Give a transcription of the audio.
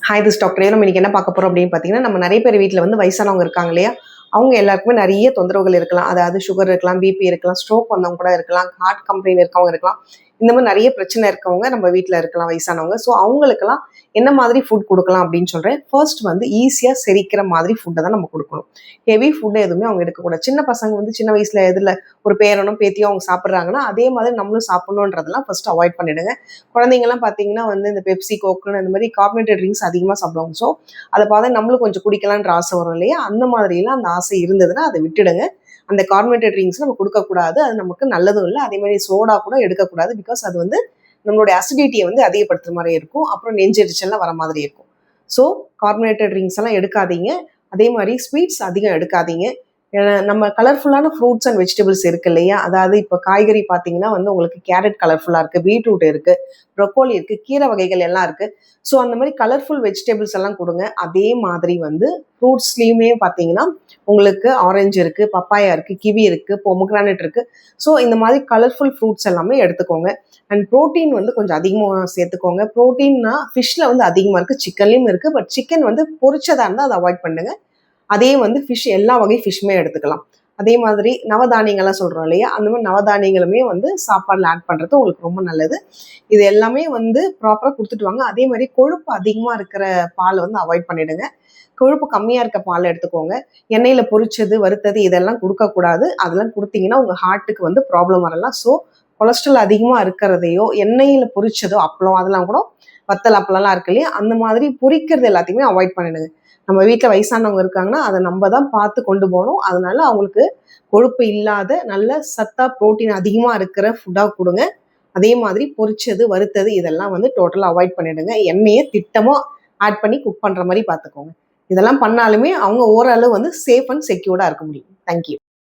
Hi this doctor. நம்ம இன்னைக்கு என்ன பார்க்க போறோம் அப்படின்னு பார்த்தீங்கன்னா, நம்ம நிறைய பேர் வீட்டில் வந்து வயசானவங்க இருக்காங்க இல்லையா? அவங்க எல்லாருக்குமே நிறைய தொந்தரவுகள் இருக்கலாம். அதாவது சுகர் இருக்கலாம், பிபி இருக்கலாம், ஸ்ட்ரோக் வந்தவங்க கூட இருக்கலாம், ஹார்ட் கம்ப்ளைண்ட் இருக்கவங்க இருக்கலாம். இந்த மாதிரி நிறைய பிரச்சனை இருக்கவங்க நம்ம வீட்டில் இருக்கலாம் வயசானவங்க. ஸோ அவங்களுக்கெல்லாம் என்ன மாதிரி ஃபுட் கொடுக்கலாம் அப்படின்னு சொல்கிறேன். ஃபர்ஸ்ட் வந்து ஈஸியாக செரிக்கிற மாதிரி ஃபுட்டை தான் நம்ம கொடுக்கணும். ஹெவி ஃபுட்டு எதுவுமே அவங்க எடுக்கக்கூடாது. சின்ன பசங்க வந்து சின்ன வயசில் எதில் ஒரு பேரனும் பேத்தியோ அவங்க சாப்பிட்றாங்கன்னா அதே மாதிரி நம்மளும் சாப்பிடணுன்றதெல்லாம் ஃபர்ஸ்ட் அவாய்ட் பண்ணிடுங்க. குழந்தைங்கலாம் பார்த்தீங்கன்னா வந்து இந்த பெப்சி, கோக்குன்னு இந்த மாதிரி கார்பனேட்டட் ட்ரிங்க்ஸ் அதிகமாக சாப்பிடுவாங்க. ஸோ அதை பார்த்து நம்மளும் கொஞ்சம் குடிக்கலான்ற ஆசை வரும் இல்லையா? அந்த மாதிரிலாம் அந்த ஆசை இருந்ததுன்னா அதை விட்டுடுங்க. அந்த கார்பனேட்டட் ட்ரிங்க்ஸ் நம்ம கொடுக்கக்கூடாது. அது நமக்கு நல்லதும் இல்லை. அதே மாதிரி சோடா கூட எடுக்கக்கூடாது. பிகாஸ் அது வந்து நம்மளுடைய அசிடிட்டியை வந்து அதிகப்படுத்துற மாதிரி இருக்கும். அப்புறம் நெஞ்செரிச்சல்லாம் வர மாதிரி இருக்கும். ஸோ கார்பனேட்டட் ட்ரிங்க்ஸ் எல்லாம் எடுக்காதீங்க. அதே மாதிரி ஸ்வீட்ஸ் அதிகம் எடுக்காதீங்க. நம்ம கலர்ஃபுல்லான ஃப்ரூட்ஸ் அண்ட் வெஜிடபிள்ஸ் இருக்கு இல்லையா? அதாவது இப்போ காய்கறி பார்த்தீங்கன்னா வந்து உங்களுக்கு கேரட் கலர்ஃபுல்லாக இருக்குது, பீட்ரூட் இருக்குது, ப்ரொக்கோலி இருக்குது, கீரை வகைகள் எல்லாம் இருக்குது. ஸோ அந்த மாதிரி கலர்ஃபுல் வெஜிடபிள்ஸ் எல்லாம் கொடுங்க. அதே மாதிரி வந்து ஃப்ரூட்ஸ்லேயுமே பார்த்தீங்கன்னா உங்களுக்கு ஆரஞ்சு இருக்குது, பப்பாயா இருக்குது, கிவி இருக்குது, பொமோகிரானேட் இருக்குது. ஸோ இந்த மாதிரி கலர்ஃபுல் ஃப்ரூட்ஸ் எல்லாமே எடுத்துக்கோங்க. அண்ட் ப்ரோட்டீன் வந்து கொஞ்சம் அதிகமாக சேர்த்துக்கோங்க. ப்ரோட்டீன்னா ஃபிஷ்ஷில் வந்து அதிகமாக இருக்குது, சிக்கன்லேயும் இருக்குது. பட் சிக்கன் வந்து பொரிச்சதாக இருந்தால் அதை அவாய்ட் பண்ணுங்க. அதே வந்து ஃபிஷ் எல்லா வகை ஃபிஷ்ஷுமே எடுத்துக்கலாம். அதே மாதிரி நவதானியங்கள்லாம் சொல்கிறோம் இல்லையா? அந்த மாதிரி நவதானியங்களுமே வந்து சாப்பாடில் ஆட் பண்ணுறது உங்களுக்கு ரொம்ப நல்லது. இது எல்லாமே வந்து ப்ராப்பராக கொடுத்துட்டு வாங்க. அதே மாதிரி கொழுப்பு அதிகமாக இருக்கிற பால் வந்து அவாய்ட் பண்ணிவிடுங்க. கொழுப்பு கம்மியாக இருக்க பால் எடுத்துக்கோங்க. எண்ணெயில் பொரிச்சது, வறுத்தது இதெல்லாம் கொடுக்கக்கூடாது. அதெல்லாம் கொடுத்தீங்கன்னா உங்கள் ஹார்ட்டுக்கு வந்து ப்ராப்ளம் வரலாம். ஸோ கொலஸ்ட்ரால் அதிகமாக இருக்கிறதையோ, எண்ணெயில் பொரிச்சதோ, அப்பளம் அதெல்லாம் கூட வத்தல் அப்பளம்லாம் இருக்கு இல்லையா? அந்த மாதிரி பொரிக்கிறது எல்லாத்தையுமே அவாய்ட் பண்ணிடுங்க. நம்ம வீட்டில் வயசானவங்க இருக்காங்கன்னா அதை நம்ம தான் பார்த்து கொண்டு போகணும். அதனால அவங்களுக்கு கொழுப்பு இல்லாத நல்ல சத்தா ப்ரோட்டீன் அதிகமாக இருக்கிற ஃபுட்டாக கொடுங்க. அதே மாதிரி பொரிச்சது, வறுத்தது இதெல்லாம் வந்து டோட்டலாக அவாய்ட் பண்ணிடுங்க. எண்ணெயை திட்டமாக ஆட் பண்ணி குக் பண்ணுற மாதிரி பார்த்துக்கோங்க. இதெல்லாம் பண்ணாலுமே அவங்க ஓரளவு வந்து சேஃப் அண்ட் செக்யூர்டாக இருக்க முடியும். தேங்க்யூ.